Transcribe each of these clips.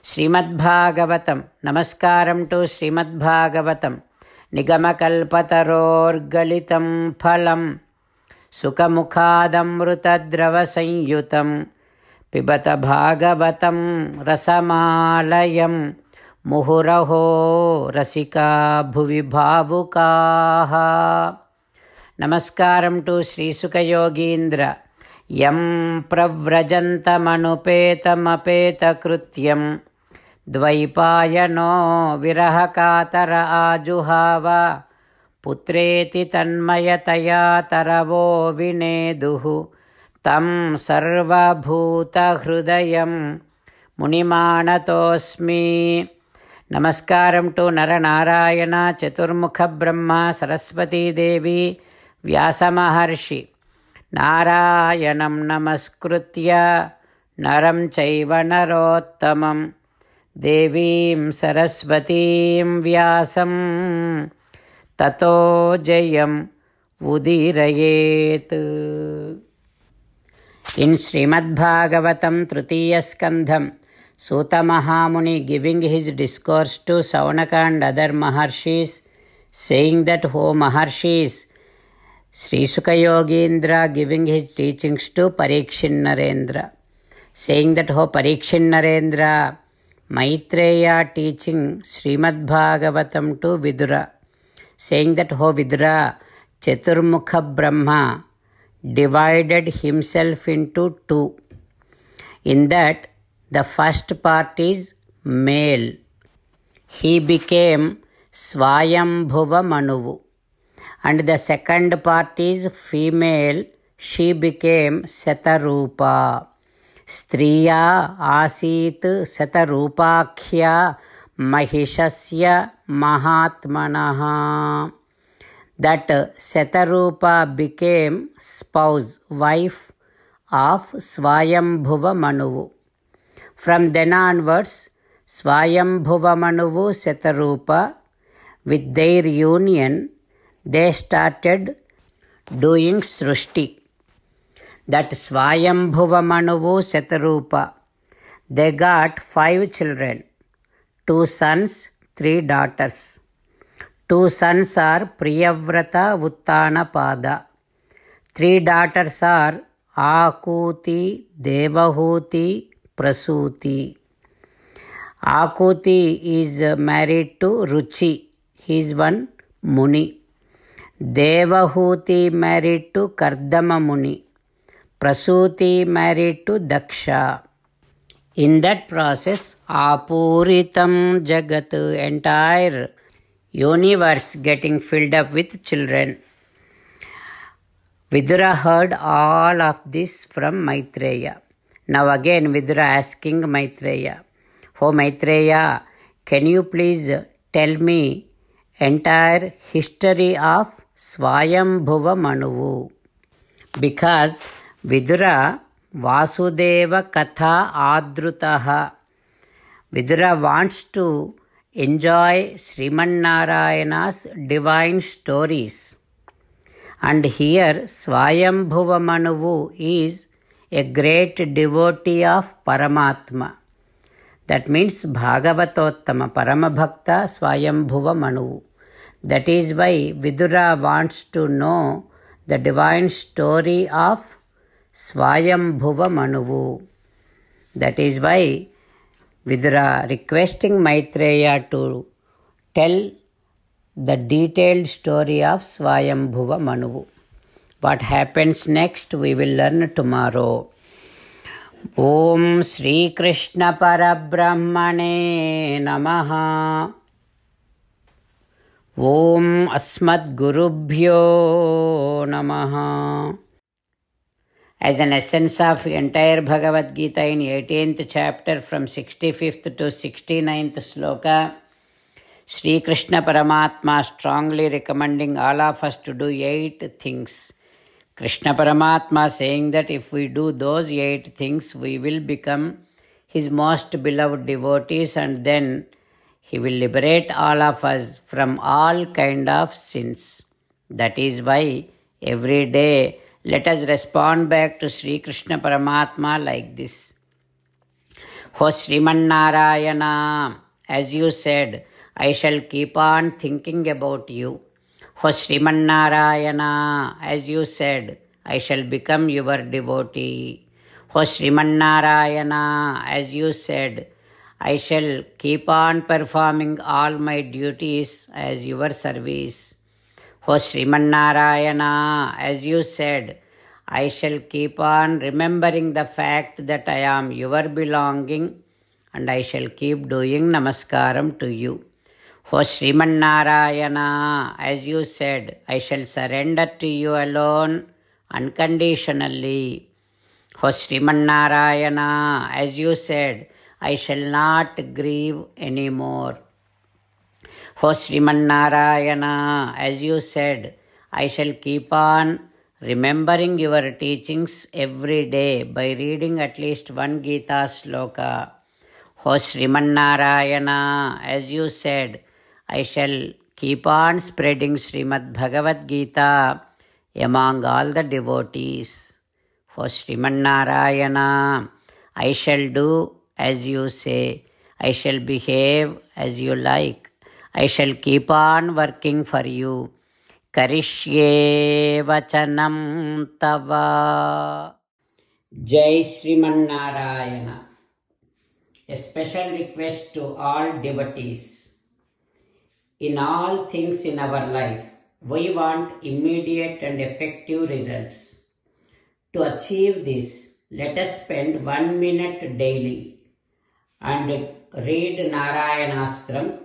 శ్రీమద్భాగవతం. నమస్కారం టు శ్రీమద్భాగవతం. నిగమకల్పతరోర్గలితం ఫలం సుఖముఖాదమృతద్రవసంయుతం పిబత భాగవతం రసమాలయం ముహురహో రసికా భువి భావుకాః. నమస్కారం టు శ్రీసుఖయోగీంద్ర. యం ప్రవ్రజంతమనుపేతమపేతకృత్యం ద్వైపాయనో విరహకాతర ఆజుహావ పుత్రేతి తన్మయతయా తరవో వినేదుః తం సర్వభూతహృదయం మునిమానతోస్మి. నమస్కారం టు నరనారాయణ చతుర్ముఖ బ్రహ్మ సరస్వతీదేవి వ్యాసమహర్షి. నారాయణం నమస్కృత్య నరం చైవ నరోత్తమం దేవీం సరస్వతీం వ్యాసం తతో జయం ఉదీరయేత్. ఇన్ శ్రీమద్భాగవతం తృతీయ స్కంధం, Suta Mahamuni giving his discourse to Saunaka and other Maharshis, saying that, O Maharshis, Sri Sukha Yogindra giving his teachings to Parikshit Narendra, saying that, O Parikshit Narendra, Maitreya teaching Srimad Bhagavatam to Vidura, saying that, O Vidura, Chaturmukha Brahma divided himself into two. In that, the first part is male. He became Swayambhuva Manuvu. And the second part is female. She became Satarupa. Striya Asit Satarupakhya Mahishasya Mahatmanaha. That Satarupa became spouse, wife of Swayambhuva Manuvu. From then onwards, Swayambhuva Manuvu Satarupa, with their union, they started doing Srushti. That Swayambhuva Manuvu Satarupa, they got 5 children, 2 sons, 3 daughters. 2 sons are Priyavrata Uttanapada. 3 daughters are Akuti, Devahuti, Prasuti. Akuti is married to Ruchi. He is one Muni. Devahuti married to Kardama Muni. Prasuti married to Daksha. In that process, Apuritam Jagat, entire universe getting filled up with children. Vidura heard all of this from Maitreya. Now again Vidura asking Maitreya, "Oh Maitreya, can you please tell me entire history of Swayambhuva Manuvu?" Because Vidura Vasudeva Katha Adrutaha. Vidura wants to enjoy Sriman Narayana's divine stories. And here Swayambhuva Manuvu is a great devotee of Paramatma. That means Bhagavatottama, Paramabhakta Swayambhuva Manuvu. That is why Vidura wants to know the divine story of Swayambhuva Manuvu. That is why Vidura requesting Maitreya to tell the detailed story of Swayambhuva Manuvu. What happens next we will learn tomorrow. Om Shri Krishna Parabrahmane Namaha. Om Asmad Gurubhyo Namaha. As an essence of entire Bhagavad Gita in 18th chapter from 65th to 69th sloka, Sri Krishna Paramatma strongly recommending all of us to do 8 things. Krishna Paramatma saying that if we do those 8 things, we will become his most beloved devotees, and then he will liberate all of us from all kind of sins. That is why every day let us respond back to Sri Krishna Paramatma like this. O Srimannarayana, as you said, I shall keep on thinking about you. O Srimannarayana, as you said, I shall become your devotee. O Srimannarayana, as you said, I shall keep on performing all my duties as your service. O Srimannarayana, as you said, I shall keep on remembering the fact that I am your belonging and I shall keep doing namaskaram to you. O Srimannarayana, as you said, I shall surrender to you alone unconditionally. O Srimannarayana, as you said, I shall not grieve anymore. O Srimannarayana, as you said, I shall keep on remembering your teachings every day by reading at least one Gita sloka. O Srimannarayana, as you said, I shall keep on spreading Srimad Bhagavad Gita among all the devotees. O Srimannarayana, I shall do as you say. I shall behave as you like. I shall keep on working for you. Karishye vachanam tava. Jai Srimannarayana. A special request to all devotees. In all things in our life, we want immediate and effective results. To achieve this, let us spend 1 minute daily and read Narayanastram.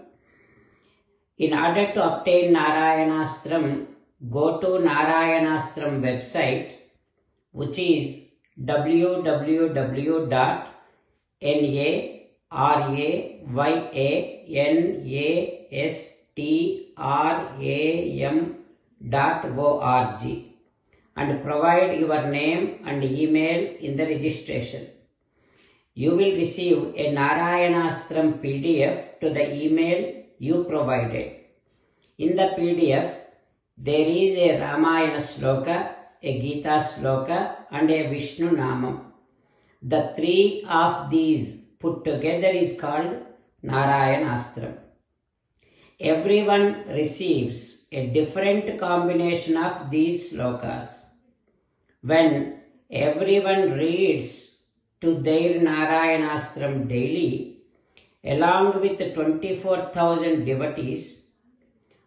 In order to obtain Narayanastram, go to Narayanastram website, which is www.narayanastram.org and provide your name and email in the registration. You will receive a Narayanastram PDF to the email you provided. In the PDF, there is a Ramayana sloka, a Gita sloka and a Vishnu Namam. The three of these put together is called Narayanastram. Everyone receives a different combination of these slokas. When everyone reads to their Narayanastram daily, along with 24,000 devotees,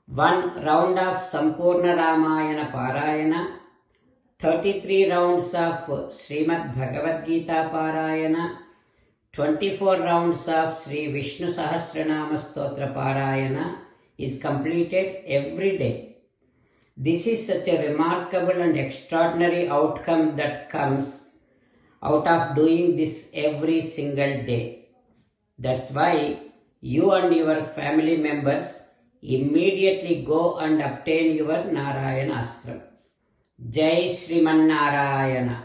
one round of Sampurna Ramayana Parayana, 33 rounds of Srimad Bhagavad Gita Parayana, 24 rounds of Sri Vishnu Sahasranama Stotra Parayana is completed every day. This is such a remarkable and extraordinary outcome that comes out of doing this every single day. That's why you and your family members immediately go and obtain your Narayanastram. Jai Srimannarayana.